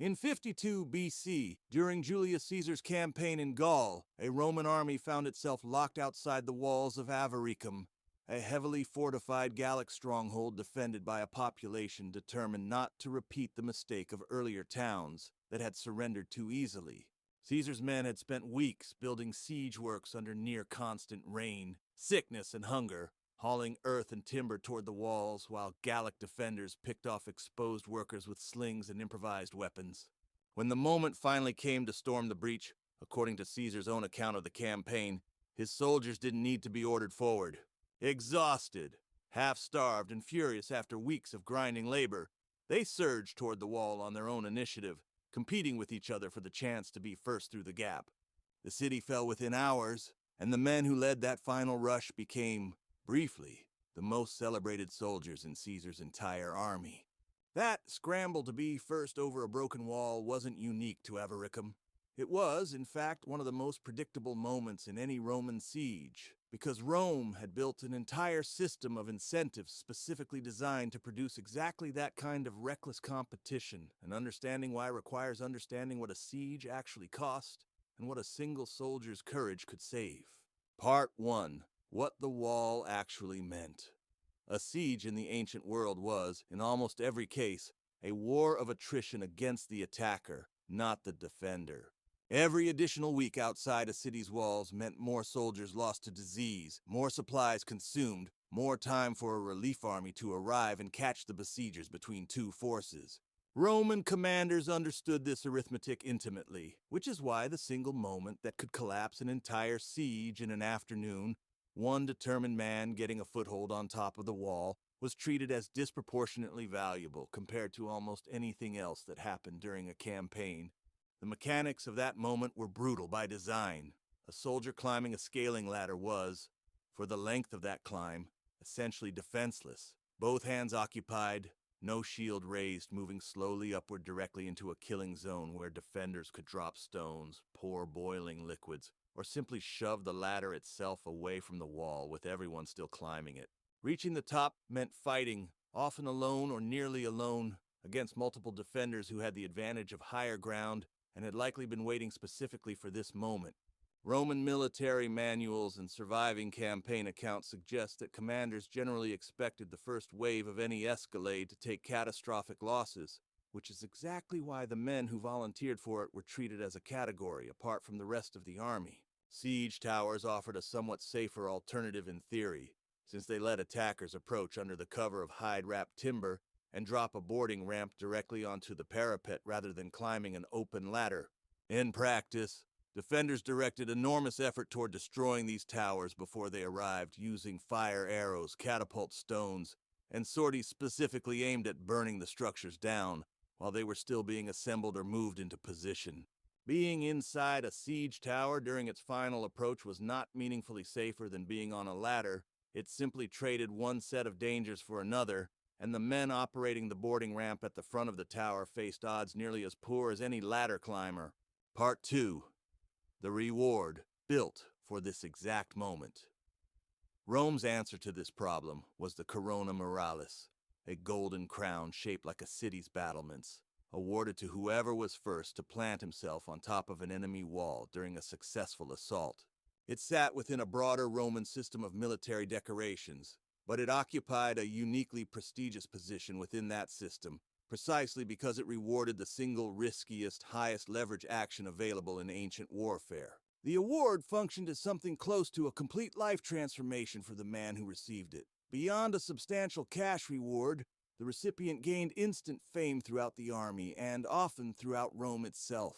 In 52 BC, during Julius Caesar's campaign in Gaul, a Roman army found itself locked outside the walls of Avaricum, a heavily fortified Gallic stronghold defended by a population determined not to repeat the mistake of earlier towns that had surrendered too easily. Caesar's men had spent weeks building siege works under near-constant rain, sickness, and hunger, hauling earth and timber toward the walls while Gallic defenders picked off exposed workers with slings and improvised weapons. When the moment finally came to storm the breach, according to Caesar's own account of the campaign, his soldiers didn't need to be ordered forward. Exhausted, half-starved, and furious after weeks of grinding labor, they surged toward the wall on their own initiative, competing with each other for the chance to be first through the gap. The city fell within hours, and the men who led that final rush became, briefly, the most celebrated soldiers in Caesar's entire army. That scramble to be first over a broken wall wasn't unique to Avaricum. It was, in fact, one of the most predictable moments in any Roman siege, because Rome had built an entire system of incentives specifically designed to produce exactly that kind of reckless competition, and understanding why requires understanding what a siege actually cost and what a single soldier's courage could save. Part 1. What the wall actually meant. A siege in the ancient world was, in almost every case, a war of attrition against the attacker, not the defender. Every additional week outside a city's walls meant more soldiers lost to disease, more supplies consumed, more time for a relief army to arrive and catch the besiegers between two forces. Roman commanders understood this arithmetic intimately, which is why the single moment that could collapse an entire siege in an afternoon, one determined man getting a foothold on top of the wall, was treated as disproportionately valuable compared to almost anything else that happened during a campaign. The mechanics of that moment were brutal by design. A soldier climbing a scaling ladder was, for the length of that climb, essentially defenseless. Both hands occupied, no shield raised, moving slowly upward directly into a killing zone where defenders could drop stones, pour boiling liquids, or simply shove the ladder itself away from the wall with everyone still climbing it. Reaching the top meant fighting, often alone or nearly alone, against multiple defenders who had the advantage of higher ground and had likely been waiting specifically for this moment. Roman military manuals and surviving campaign accounts suggest that commanders generally expected the first wave of any escalade to take catastrophic losses, which is exactly why the men who volunteered for it were treated as a category apart from the rest of the army. Siege towers offered a somewhat safer alternative in theory, since they let attackers approach under the cover of hide-wrapped timber and drop a boarding ramp directly onto the parapet rather than climbing an open ladder. In practice, defenders directed enormous effort toward destroying these towers before they arrived, using fire arrows, catapult stones, and sorties specifically aimed at burning the structures down while they were still being assembled or moved into position. Being inside a siege tower during its final approach was not meaningfully safer than being on a ladder. It simply traded one set of dangers for another, and the men operating the boarding ramp at the front of the tower faced odds nearly as poor as any ladder climber. Part 2. The reward, built for this exact moment. Rome's answer to this problem was the Corona Muralis, a golden crown shaped like a city's battlements, awarded to whoever was first to plant himself on top of an enemy wall during a successful assault. It sat within a broader Roman system of military decorations, but it occupied a uniquely prestigious position within that system, precisely because it rewarded the single riskiest, highest leverage action available in ancient warfare. The award functioned as something close to a complete life transformation for the man who received it. Beyond a substantial cash reward, the recipient gained instant fame throughout the army and often throughout Rome itself.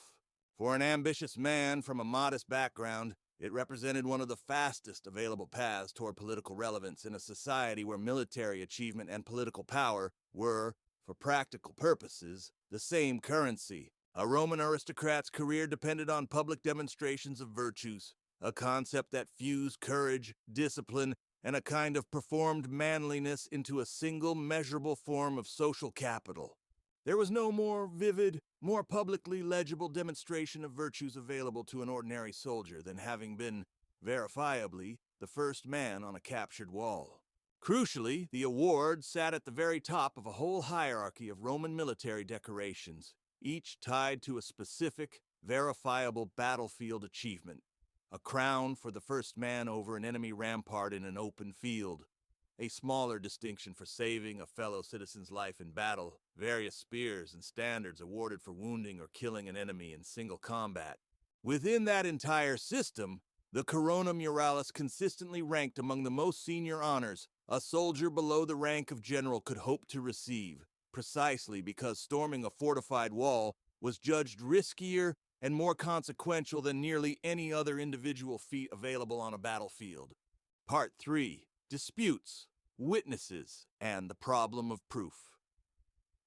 For an ambitious man from a modest background, it represented one of the fastest available paths toward political relevance in a society where military achievement and political power were, for practical purposes, the same currency. A Roman aristocrat's career depended on public demonstrations of virtues, a concept that fused courage, discipline, and a kind of performed manliness into a single measurable form of social capital. There was no more vivid, more publicly legible demonstration of virtues available to an ordinary soldier than having been, verifiably, the first man on a captured wall. Crucially, the award sat at the very top of a whole hierarchy of Roman military decorations. each tied to a specific, verifiable battlefield achievement. A crown for the first man over an enemy rampart in an open field. A smaller distinction for saving a fellow citizen's life in battle. Various spears and standards awarded for wounding or killing an enemy in single combat. Within that entire system, the Corona Muralis consistently ranked among the most senior honors a soldier below the rank of general could hope to receive, precisely because storming a fortified wall was judged riskier and more consequential than nearly any other individual feat available on a battlefield. Part 3. Disputes, Witnesses, and the Problem of Proof.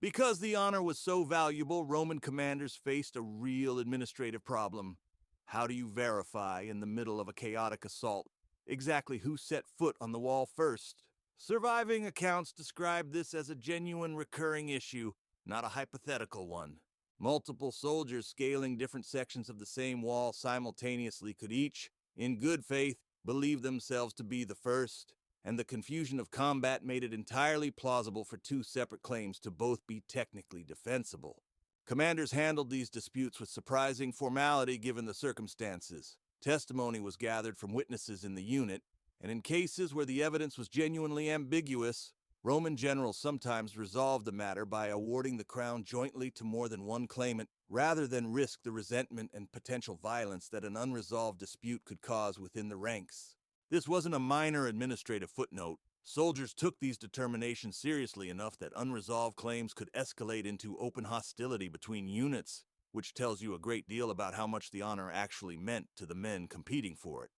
Because the honor was so valuable, Roman commanders faced a real administrative problem. How do you verify, in the middle of a chaotic assault, exactly who set foot on the wall first? Surviving accounts describe this as a genuine recurring issue, not a hypothetical one. Multiple soldiers scaling different sections of the same wall simultaneously could each, in good faith, believe themselves to be the first, and the confusion of combat made it entirely plausible for two separate claims to both be technically defensible. Commanders handled these disputes with surprising formality given the circumstances. Testimony was gathered from witnesses in the unit, and in cases where the evidence was genuinely ambiguous, Roman generals sometimes resolved the matter by awarding the crown jointly to more than one claimant, rather than risk the resentment and potential violence that an unresolved dispute could cause within the ranks. This wasn't a minor administrative footnote. Soldiers took these determinations seriously enough that unresolved claims could escalate into open hostility between units, which tells you a great deal about how much the honor actually meant to the men competing for it.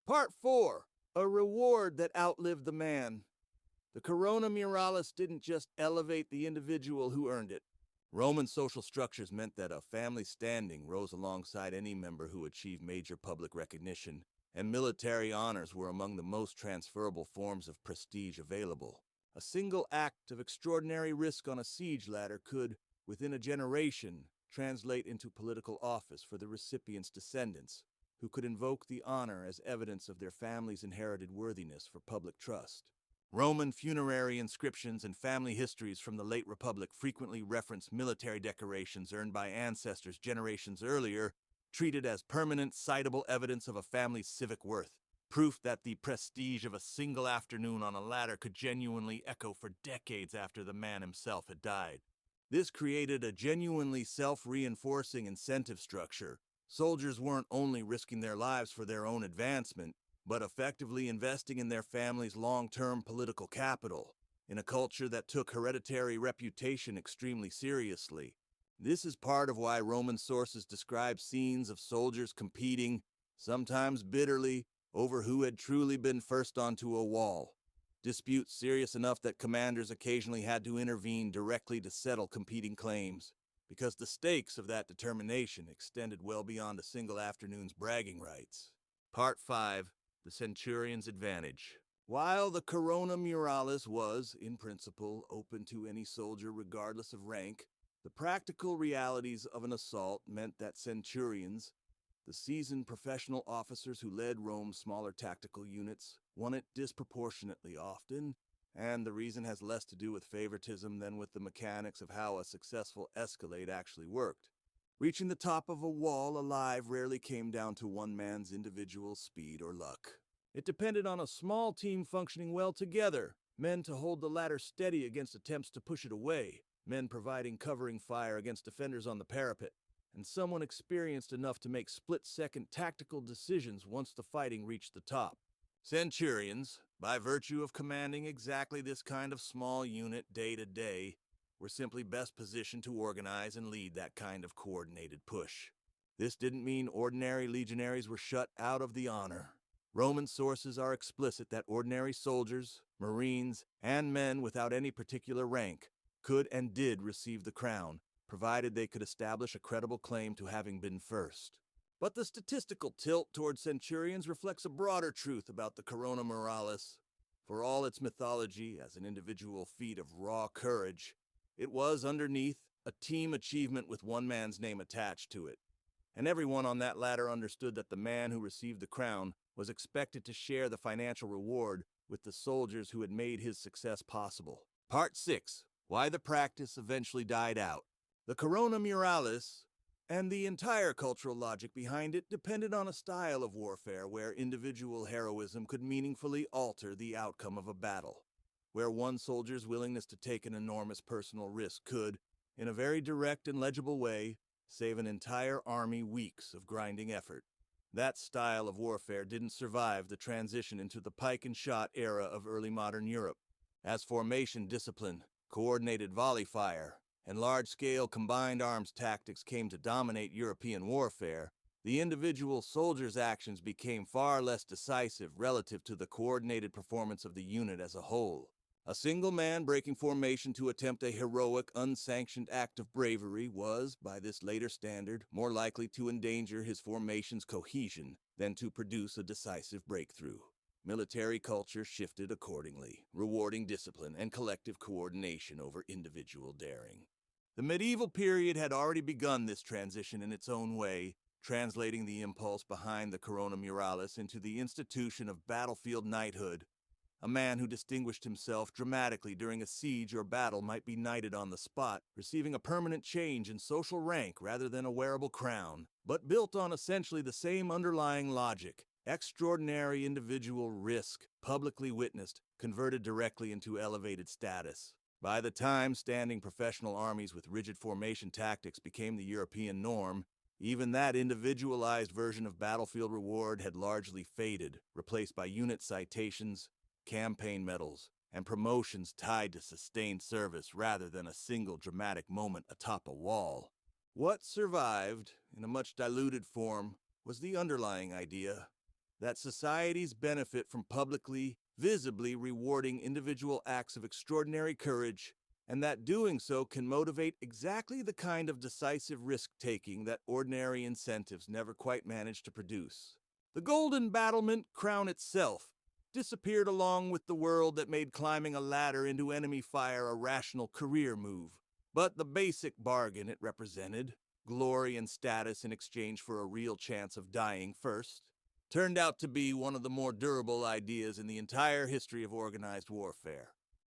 Part 4. A reward that outlived the man. The Corona Muralis didn't just elevate the individual who earned it. Roman social structures meant that a family's standing rose alongside any member who achieved major public recognition, and military honors were among the most transferable forms of prestige available. A single act of extraordinary risk on a siege ladder could, within a generation, translate into political office for the recipient's descendants, who could invoke the honor as evidence of their family's inherited worthiness for public trust. Roman funerary inscriptions and family histories from the late Republic frequently reference military decorations earned by ancestors generations earlier, treated as permanent, citable evidence of a family's civic worth, proof that the prestige of a single afternoon on a ladder could genuinely echo for decades after the man himself had died. This created a genuinely self-reinforcing incentive structure. Soldiers weren't only risking their lives for their own advancement, but effectively investing in their family's long-term political capital, in a culture that took hereditary reputation extremely seriously. This is part of why Roman sources describe scenes of soldiers competing, sometimes bitterly, over who had truly been first onto a wall. Disputes serious enough that commanders occasionally had to intervene directly to settle competing claims, because the stakes of that determination extended well beyond a single afternoon's bragging rights. Part 5. The Centurion's Advantage. While the Corona Muralis was, in principle, open to any soldier regardless of rank, the practical realities of an assault meant that centurions, the seasoned professional officers who led Rome's smaller tactical units, won it disproportionately often, and the reason has less to do with favoritism than with the mechanics of how a successful escalade actually worked. Reaching the top of a wall alive rarely came down to one man's individual speed or luck. It depended on a small team functioning well together, men to hold the ladder steady against attempts to push it away, men providing covering fire against defenders on the parapet, and someone experienced enough to make split-second tactical decisions once the fighting reached the top. Centurions, by virtue of commanding exactly this kind of small unit day to day, were simply best positioned to organize and lead that kind of coordinated push. This didn't mean ordinary legionaries were shut out of the honor. Roman sources are explicit that ordinary soldiers, marines, and men without any particular rank could and did receive the crown, provided they could establish a credible claim to having been first. But the statistical tilt toward centurions reflects a broader truth about the Corona Muralis. For all its mythology as an individual feat of raw courage, it was, underneath, a team achievement with one man's name attached to it. And everyone on that ladder understood that the man who received the crown was expected to share the financial reward with the soldiers who had made his success possible. Part 6. Why the practice eventually died out. The Corona Muralis and the entire cultural logic behind it depended on a style of warfare where individual heroism could meaningfully alter the outcome of a battle, where one soldier's willingness to take an enormous personal risk could, in a very direct and legible way, save an entire army weeks of grinding effort. That style of warfare didn't survive the transition into the pike and shot era of early modern Europe. As formation discipline, coordinated volley fire, and large-scale combined arms tactics came to dominate European warfare, the individual soldier's actions became far less decisive relative to the coordinated performance of the unit as a whole. A single man breaking formation to attempt a heroic, unsanctioned act of bravery was, by this later standard, more likely to endanger his formation's cohesion than to produce a decisive breakthrough. Military culture shifted accordingly, rewarding discipline and collective coordination over individual daring. The medieval period had already begun this transition in its own way, translating the impulse behind the Corona Muralis into the institution of battlefield knighthood. A man who distinguished himself dramatically during a siege or battle might be knighted on the spot, receiving a permanent change in social rank rather than a wearable crown, but built on essentially the same underlying logic. Extraordinary individual risk, publicly witnessed, converted directly into elevated status. By the time standing professional armies with rigid formation tactics became the European norm, even that individualized version of battlefield reward had largely faded, replaced by unit citations, campaign medals, and promotions tied to sustained service rather than a single dramatic moment atop a wall. What survived, in a much diluted form, was the underlying idea that societies benefit from publicly, visibly rewarding individual acts of extraordinary courage, and that doing so can motivate exactly the kind of decisive risk-taking that ordinary incentives never quite manage to produce. The golden battlement crown itself disappeared along with the world that made climbing a ladder into enemy fire a rational career move. But the basic bargain it represented, glory and status in exchange for a real chance of dying first, turned out to be one of the more durable ideas in the entire history of organized warfare.